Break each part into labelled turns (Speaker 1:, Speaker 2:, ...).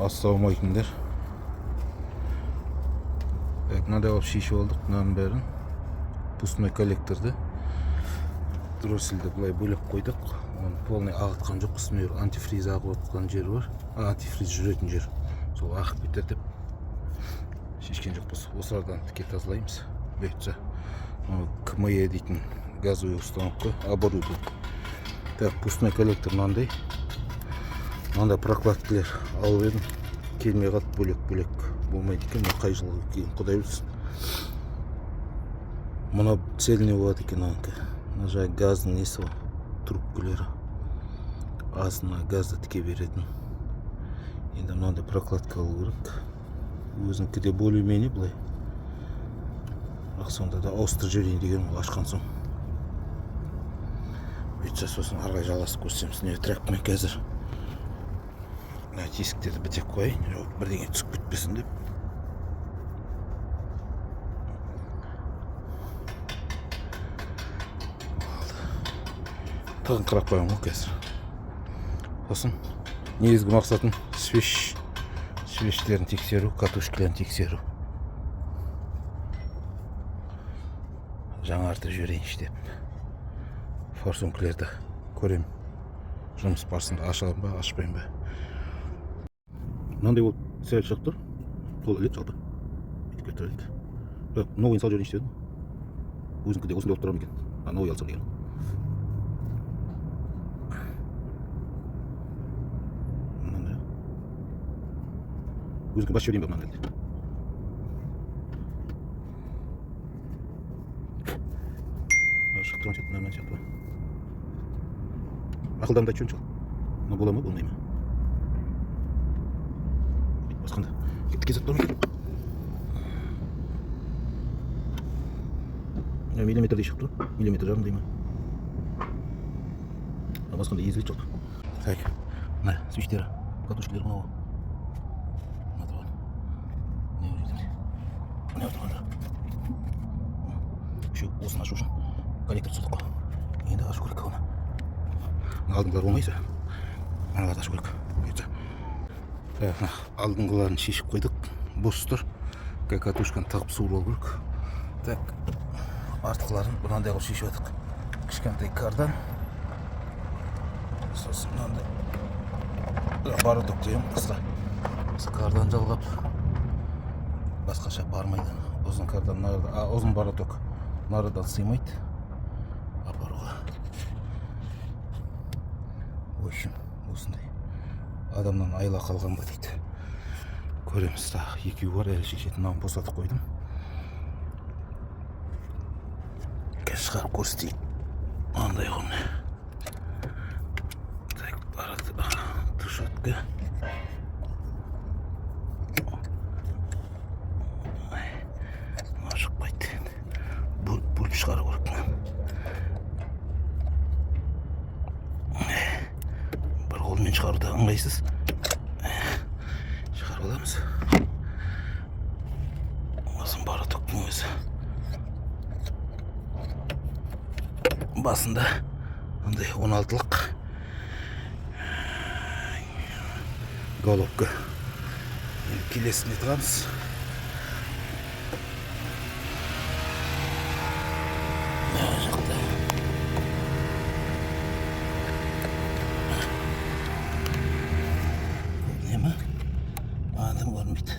Speaker 1: Assalamualaikumlar. Mынандай алып шешіп алдық мынаның бәрін. Пустной коллекторды Дросельді былай бөлек қойдық. Оны полный ағытқан жоқ. Үстіне антифриз ағып отқан жер бар. Антифриз жүретін жер. Сол ағып кетер деп шешкен жоқпыз. Осылардан тіке тазалаймыз. Бұйыртса КМЕ дейтін газовый установка оборудован. Так, пустной коллектор мынандай. Мынандай прокладкалар алып едім. Келмей қалып бөлек болмайды екен. Қай жылғы кейін құдай білсін. Мына цельный болады екен анка. Мына жай газдың несі бар. Трубкалары. Азына газды тіке беретін. Енді мынандай прокладка алу керек. Өзінікі де более-менее былай. Бірақ сонда да ауыстырып жіберейін деген ол ашқан соң. Бүйтсе сосын арғай жаласып көрсеміз. Не трактормен қазір. Мына тесіктерді бітеп қойайын. Бірдеңе түсіп кетпесін деп. Тағын қырап қоямын ғой қазір. Сосын негізгі мақсатым свечтерін тексеру, катушкаларын тексеру. Жаңартып жіберейінші деп. Форсункілерді көрем. Жұмыс барысында ашамын ба, ашпайым ба. Мынандай болып сәл шығып тұр. Қол ілет жалпы. Етіп кетті. Новыйын сал жіберейінші дедім. Өзіңкі де осында болып тұрам екен. Новый алсам деген. Өзіңкі бас жіберейін бе мынандай. Шықтырған сияқты, мынандай сияқты. Ақылдарымды айтшы өңшіл. Мына бола ма, болмай ма? Басқанда. Кетті кезіп тұрмын екен. Миллиметрдей шығып тұр. Миллиметр жарымдай ма? Басқанда езілет жоқ. Так, мына свечтері, катушкалері мынау. Ne var? осыны ашу үшін коллектор түсірдік қой. Енді ашу керек оны. Алдыңғылар оңайса, аналарды ашу керек. Алдыңғыларын шешіп қойдық. Бос тұр. Катушканы тағып суырып алу керек. Так, артықларын мынандай қылып шешіп жатық. Кішкентай кардан. Сосын мынандай барадок деймін қысқа. Кардан жалғап басқаша бармайды. Ұзын кардан нарыда, ұзын барадок нарыдан сыймайды апаруға. В общем, осындай адамнан айла қалған ба дейді. Көреміз. Екеуі бар, әлі шешетін. Мынаны босатып қойдым. Шығарып көрсетейік. Андай ғымны. Так, барады. Тушатқа. Шықпайды. Бөліп шығару керек. Бір қолмен шығаруда ыңғайсыз. Шығарып аламыз. Осын барадоктың өзі. Басында андай 16-лық головка. Келесіне тұрамыз. Жақта. Көріне ма? Адам көрмейді.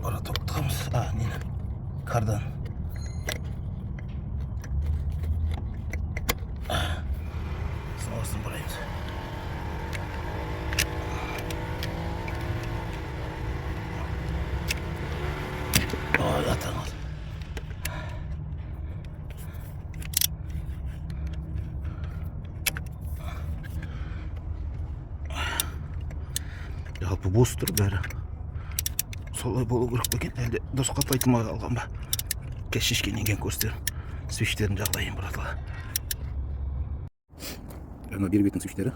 Speaker 1: Барадок тұғымыз. Нені? Кардан. Сосын бұраймыз. Ой, атаңыз. Жалпы бос тұр бәрі. Солай болу керек екен, әлде дұрыс қатты айтылмай қалған ба? Кеш шешкеннен кейін көрсетер. Свечтерін жағдайын бұратыла. Жаңа бері беттің свечтері.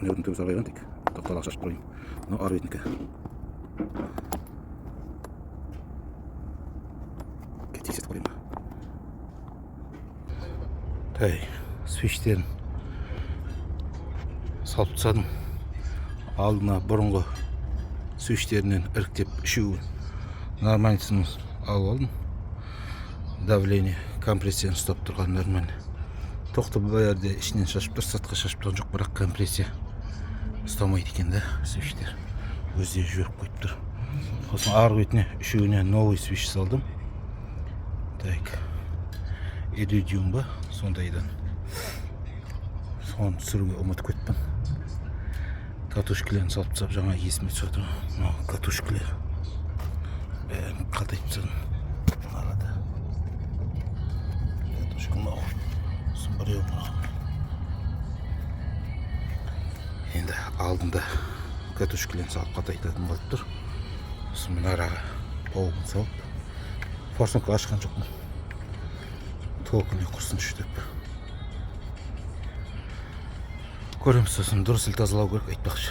Speaker 1: Мына төбесі арайған тек. Тоқталақ шашып тұрайын. Мына ар бетінікі. Тексетіп қойайын ба? Свечтерін салып тұсадым. Алдына бұрынғы свечтерінен іріктеп үшеуін нормальнысын алып алдым. Давление, компрессияны ұстап тұрған нормально. Тоқты бұл жерде ішінен шашып тұр, сыртқа шашып тұрған жоқ, бірақ компрессия ұстамайды екен да свечтер. Өздері жіберіп қойып тұр. Сосын арғы бетіне үшеуіне новый свеч салдым. Так, иридиум ба, сондайдан. Соны түсіруге ұмытып кеттім. Катушкілерін салып тұсап жаңа есіме түсіп отыр. Катушкілер бәрін қатайтып тастадым. Арада катушка мынау. Сосын біреу мынау. Енді алдында катушкілерін салып қатайтатын болып тұр. Сосын мына араға пауығын салып. Форсунка ашқан жоқпын. Толқыны құрсыншы деп. Көреміз. Сосын Дроссель тазалау керек айтпақшы.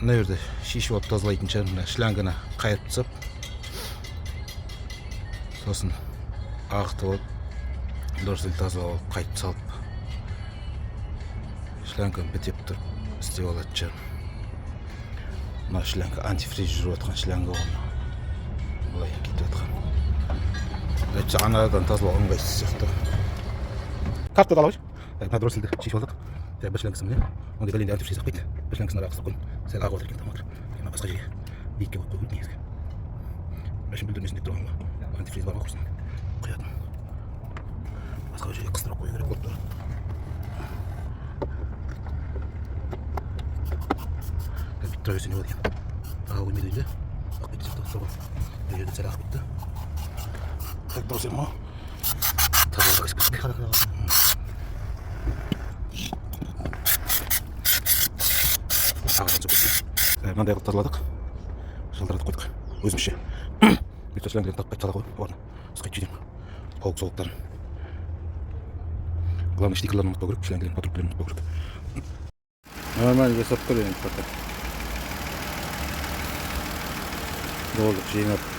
Speaker 1: Мына жерде шешіп алып тазалайтын шығар. Мына шлангына қайырып тастап. Сосын ағытып алып Дроссель тазалап алып қайтып салып. Шланганы бітеп тұрып істеп алады шығар. Мына шланга антифриз жүріп жатқан шланга оны. Бұлай кетіп жатқан. Әйтсе анадан тазалау ыңғайсыз сияқты. Картты алайық. Мына Дроссельді шешіп алдық. Bir шлангысын міне. Онда бәлендегі антифриз ақпайды. Bir шлангысын араға қысып қойын. Сәл ағып отыр екен тамақ. Мен басқа жерге биікке қойып қойып негізгі. Мәшін бүлдірмесін деп тұрған ба? Антифриз бар ма құрсын? Құятын. Басқа жерге қыстырып қою керек болып тұр. Бүйтіп тұра берсе не болады екен? Аға қоймайды үйінде. Ақпайды сияқты ұстап ал. Бұл жерде сәл ақпайды. Так, Дроссель ма? Тазаларға кіріспесік. Мынандай қылып тазаладық. Жалдыратып қойдық. Өзімізше. Бүйтіп шлангілерін тақпай таза қойып, орны ысқайтып жіберемін. Пауық-соғықтарын. Главное, штикаларын ұмытпау керек, шлангілерін, патрубкілерін ұмытпау керек. Нормально жасап тұр енді пока. Болдық, жинап